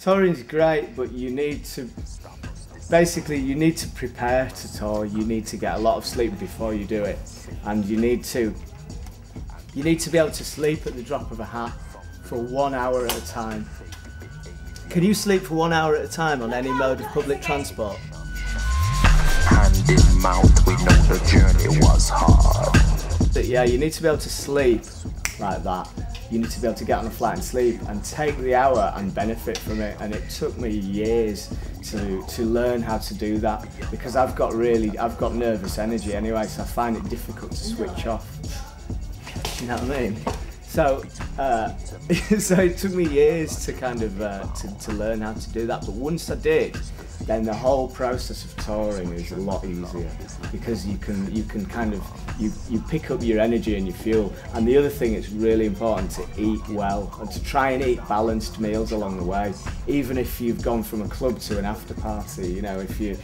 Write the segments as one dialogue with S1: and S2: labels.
S1: touring's great, but you need to, basically you need to prepare to tour. You need to get a lot of sleep before you do it, and you need to be able to sleep at the drop of a hat for 1 hour at a time. Can you sleep for 1 hour at a time on any mode of public transport?
S2: Hand in mouth, we know the journey was hard.
S1: But yeah, you need to be able to sleep like that. You need to be able to get on a flight and sleep and take the hour and benefit from it. And it took me years to learn how to do that, because I've got nervous energy anyway, so I find it difficult to switch off. You know what I mean? So, so it took me years to kind of to learn how to do that. But once I did, then the whole process of touring is a lot easier, because you can kind of you pick up your energy and your fuel. And the other thing, it's really important to eat well and to try and eat balanced meals along the way. Even if you've gone from a club to an after party, you know, if you're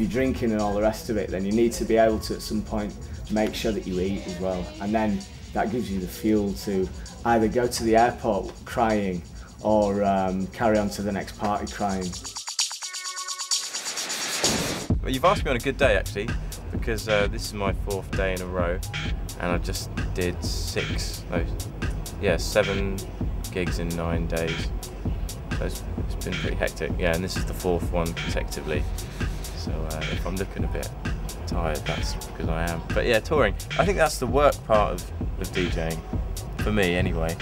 S1: drinking and all the rest of it, then you need to be able to at some point make sure that you eat as well. And then that gives you the fuel to either go to the airport crying or carry on to the next party crying.
S3: Well, you've asked me on a good day actually, because this is my 4th day in a row, and I just did 7 gigs in 9 days. So it's been pretty hectic. Yeah, and this is the 4th one consecutively. So if I'm looking a bit tired, that's because I am. But yeah, touring, I think that's the work part of DJing, for me anyway.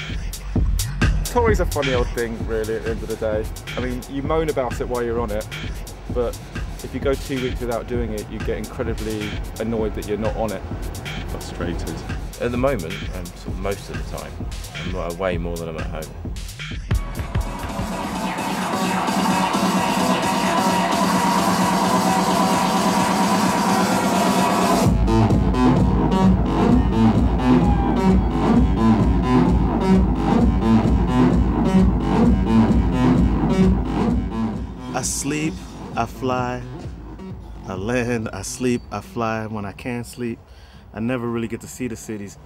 S4: Touring's a funny old thing really at the end of the day. I mean, you moan about it while you're on it, but if you go 2 weeks without doing it, you get incredibly annoyed that you're not on it.
S5: Frustrated.
S3: At the moment, sort of most of the time, I'm away more than I'm at home.
S6: I sleep, I fly, I land, I sleep, I fly. When I can't sleep, I never really get to see the cities.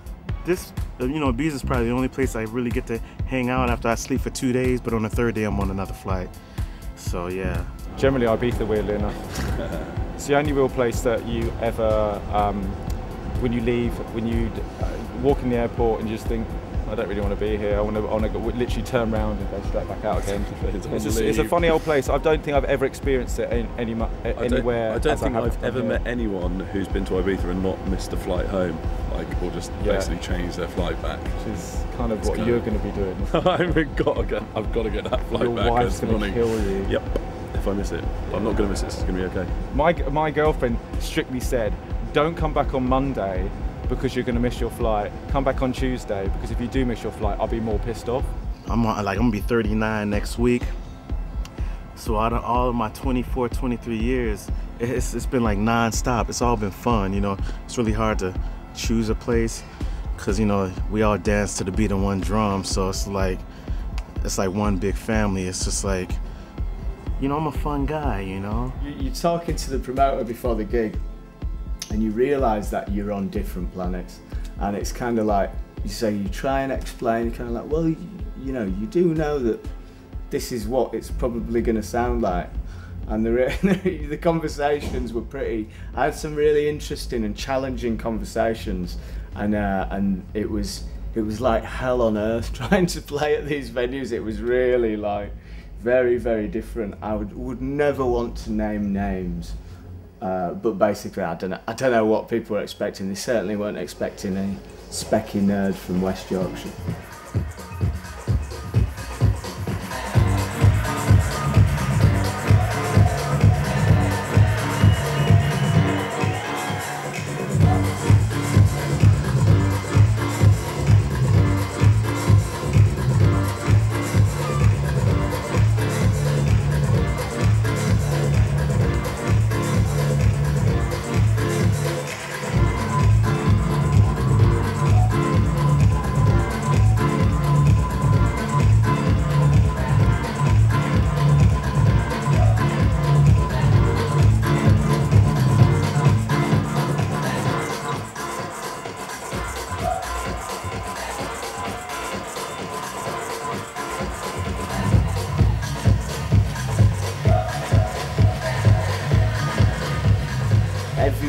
S6: This, you know, Ibiza is probably the only place I really get to hang out after I sleep for 2 days, but on the 3rd day I'm on another flight. So yeah.
S4: Generally Ibiza, weirdly enough. It's the only real place that you ever, when you leave, when you walk in the airport and you just think, I don't really want to be here. I want to literally turn around and go straight back out again. It's a funny old place. I don't think I've ever experienced it anywhere.
S5: I don't think I've ever met anyone who's been to Ibiza and not missed a flight home, like, or just basically changed their flight back.
S4: Which is kind of what you're going to be doing.
S5: I've got to get that flight
S4: Your
S5: back. Your
S4: wife's going to kill you.
S5: Yep. If I miss it, but I'm not going to miss it. So it's going to be okay.
S4: My girlfriend strictly said, "Don't come back on Monday, because you're going to miss your flight. Come back on Tuesday, because if you do miss your flight, I'll be more pissed off."
S6: I'm gonna be 39 next week. So out of all of my 24, 23 years, it's been like non-stop. It's all been fun, you know. It's really hard to choose a place, because, you know, we all dance to the beat of one drum, so it's like one big family. It's just like, you know, I'm a fun guy, you know.
S1: You're talking to the promoter before the gig, and you realise that you're on different planets, and it's kind of like, you try and explain, kind of like, well, you know, you do know that this is what it's probably going to sound like, and the conversations were pretty. I had some really interesting and challenging conversations, and it was like hell on earth trying to play at these venues. It was really like very, very different. I would never want to name names. But basically, I don't know what people were expecting. They certainly weren't expecting a specky nerd from West Yorkshire.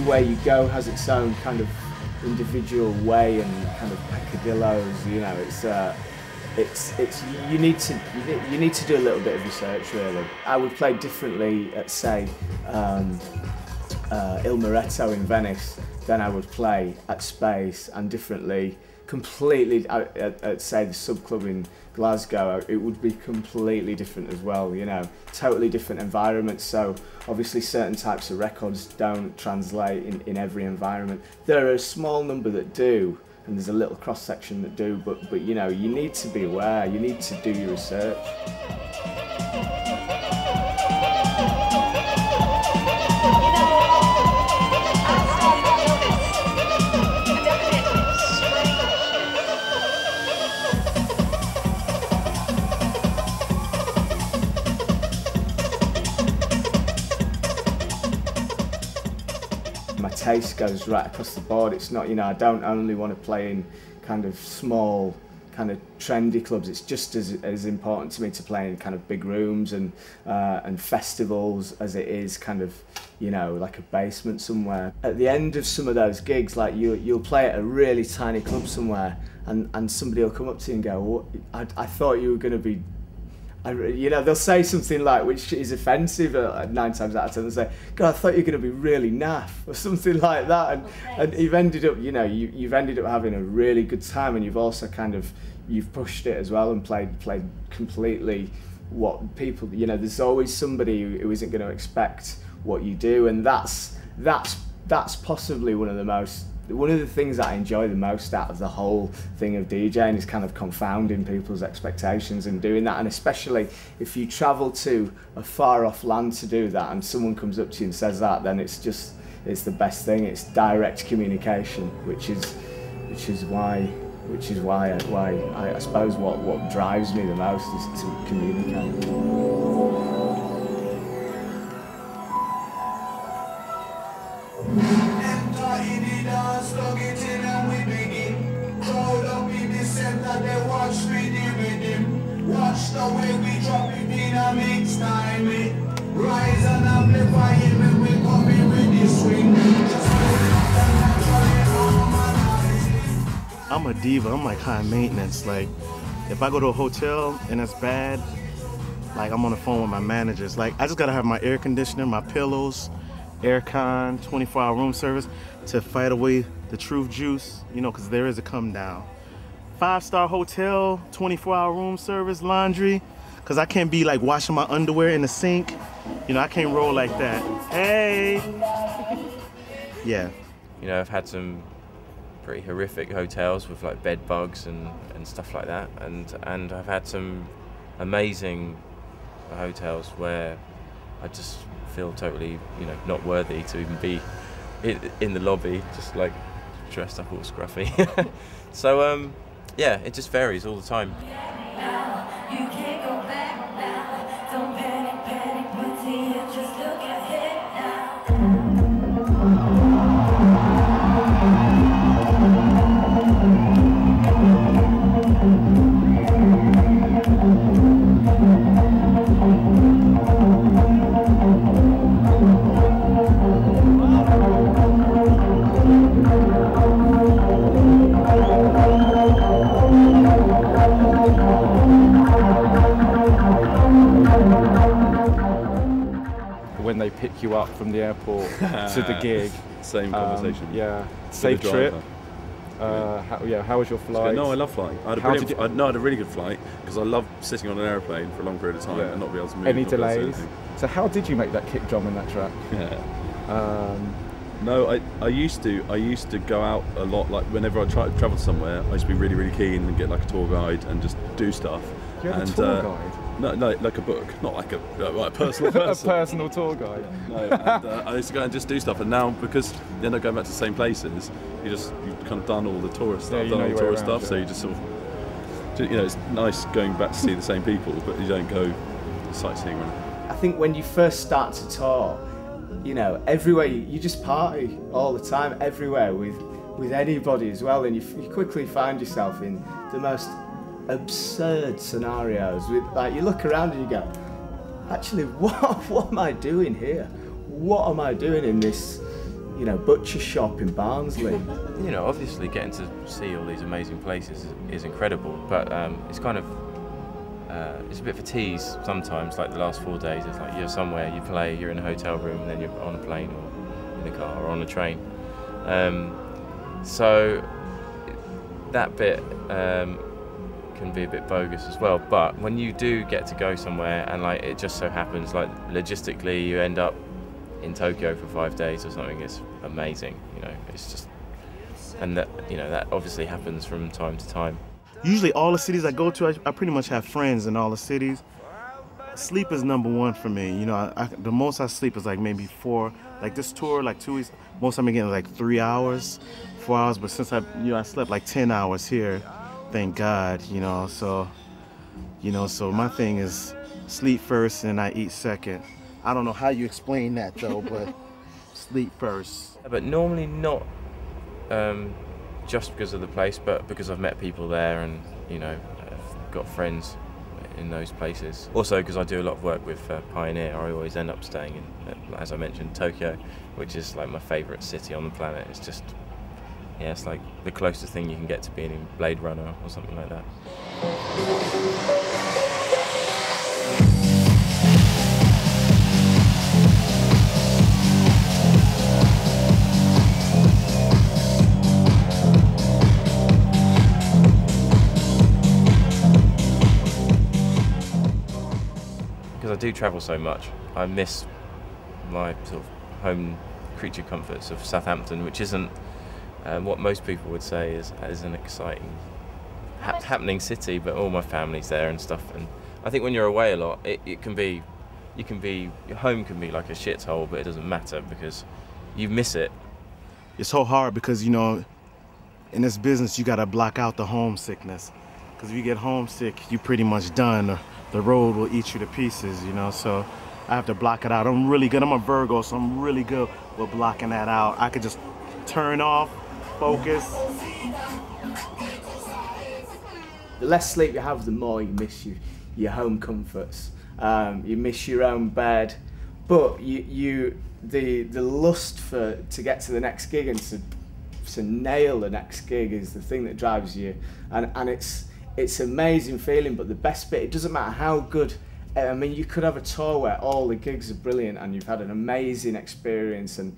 S1: everywhere you go has its own kind of individual way and kind of peccadillos. You know, it's you need to do a little bit of research really. I would play differently at say Il Moretto in Venice than I would play at Space, and differently completely at say the Sub Club in Glasgow. It would be completely different as well, you know, totally different environments. So obviously certain types of records don't translate in every environment. There are a small number that do, and there's a little cross section that do, but you know, you need to be aware, you need to do your research. My taste goes right across the board. It's not, you know, I don't only want to play in kind of small, kind of trendy clubs. It's just as important to me to play in kind of big rooms and festivals as it is kind of, you know, like a basement somewhere. At the end of some of those gigs, like you'll play at a really tiny club somewhere, and somebody will come up to you and go, "What? I thought you were going to be." You know, they'll say something like, which is offensive 9 times out of 10, they'll say, "God, I thought you were going to be really naff," or something like that, and you've ended up, you know, you've ended up having a really good time, and you've also kind of, you've pushed it as well and played completely what people, you know, there's always somebody who isn't going to expect what you do, and that's possibly one of the things that I enjoy the most out of the whole thing of DJing, is kind of confounding people's expectations and doing that. And especially if you travel to a far off land to do that, and someone comes up to you and says that, then it's the best thing. It's direct communication, which is why I suppose what drives me the most is to communicate.
S7: Watch the way we drop it in a mix time. Rise and amplify it when we come in with the swing.
S6: I'm a diva. I'm like high maintenance. Like, if I go to a hotel and it's bad, like I'm on the phone with my managers. Like, I just gotta have my air conditioner, my pillows, aircon, 24-hour room service to fight away the truth juice, you know, because there is a come down. 5-star hotel, 24-hour room service, laundry, because I can't be like washing my underwear in the sink. You know, I can't roll like that. Hey! Yeah.
S3: You know, I've had some pretty horrific hotels with like bed bugs and stuff like that, and I've had some amazing hotels where I just feel totally, you know, not worthy to even be in the lobby, just like dressed up all scruffy. So yeah, it just varies all the time.
S4: When they pick you up from the airport to the gig.
S5: Same conversation.
S4: Yeah. Safe trip. How was your flight?
S5: No, I love flying. I had a really good flight, because I love sitting on an airplane for a long period of time and not be able to move.
S4: Any delays? So how did you make that kick drum in that track?
S5: Yeah. No, I used to go out a lot. Like whenever I travel somewhere, I used to be really, really keen and get like a tour guide and just do stuff.
S4: You had a tour guide?
S5: No, like a book, not like a personal person.
S4: A personal tour guide.
S5: No, and, I used to go and just do stuff, and now because you end up going back to the same places, you've kind of done all the tourist stuff, so you just sort of, you know, it's nice going back to see the same people, but you don't go sightseeing.
S1: I think when you first start to tour, you know, everywhere you just party all the time, everywhere with anybody as well, and you quickly find yourself in the most absurd scenarios. With like, you look around and you go, actually, what am I doing here? What am I doing in this you know, butcher shop in Barnsley.
S3: You know, obviously getting to see all these amazing places is incredible, but it's kind of it's a bit of a tease sometimes. Like the last 4 days, it's like you're somewhere, you play, you're in a hotel room, and then you're on a plane or in a car or on a train. So that bit can be a bit bogus as well. But when you do get to go somewhere, and like it just so happens, like logistically, you end up in Tokyo for 5 days or something, it's amazing. You know, it's just, and that, you know, that obviously happens from time to time.
S6: Usually all the cities I go to, I pretty much have friends in all the cities. Sleep is #1 for me. You know, the most I sleep is like maybe 4. Like this tour, like 2 weeks, most I'm getting like 3 hours, 4 hours. But since I slept like 10 hours here, thank God. You know, so my thing is sleep first and I eat second. I don't know how you explain that though, but sleep first.
S3: But normally not just because of the place, but because I've met people there, and you know, I've got friends in those places. Also because I do a lot of work with Pioneer, I always end up staying in, as I mentioned, Tokyo, which is like my favourite city on the planet. It's just, yeah, it's like the closest thing you can get to being in Blade Runner or something like that. Because I do travel so much, I miss my sort of home creature comforts of Southampton, which isn't what most people would say is an exciting, happening city, but all my family's there and stuff. And I think when you're away a lot, your home can be like a shithole, but it doesn't matter because you miss it.
S6: It's so hard because, you know, in this business you gotta block out the homesickness. Because if you get homesick, you're pretty much done. The road will eat you to pieces, you know, so I have to block it out. I'm really good, I'm a Virgo, so I'm really good with blocking that out. I could just turn off, focus.
S1: The less sleep you have, the more you miss your home comforts. You miss your own bed, but the lust to get to the next gig and to nail the next gig is the thing that drives you, and it's an amazing feeling. But the best bit, it doesn't matter how good, I mean, you could have a tour where all the gigs are brilliant and you've had an amazing experience and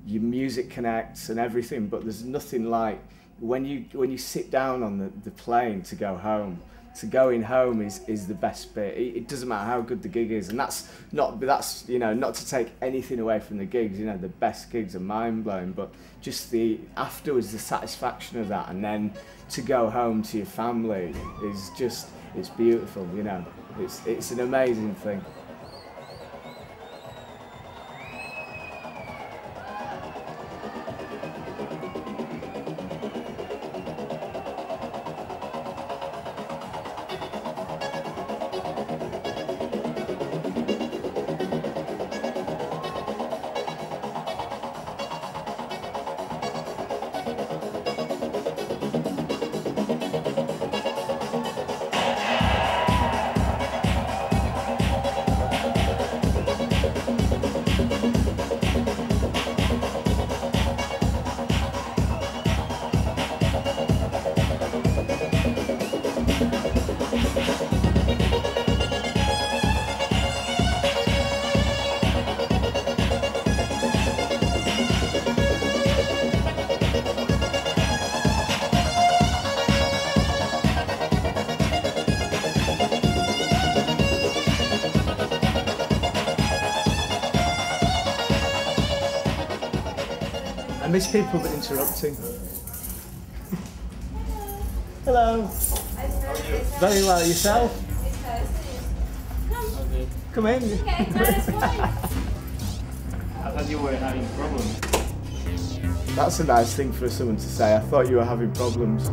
S1: your music connects and everything, but there's nothing like when you sit down on the plane to go home. To going home is the best bit. It doesn't matter how good the gig is, and that's you know, not to take anything away from the gigs. You know, the best gigs are mind blowing, but just the afterwards, the satisfaction of that, and then to go home to your family is just, it's beautiful. You know, it's an amazing thing. I miss people that interrupting. Hello. Very well, yourself? Come in. I thought you were having problems. That's a nice thing for someone to say. I thought you were having problems.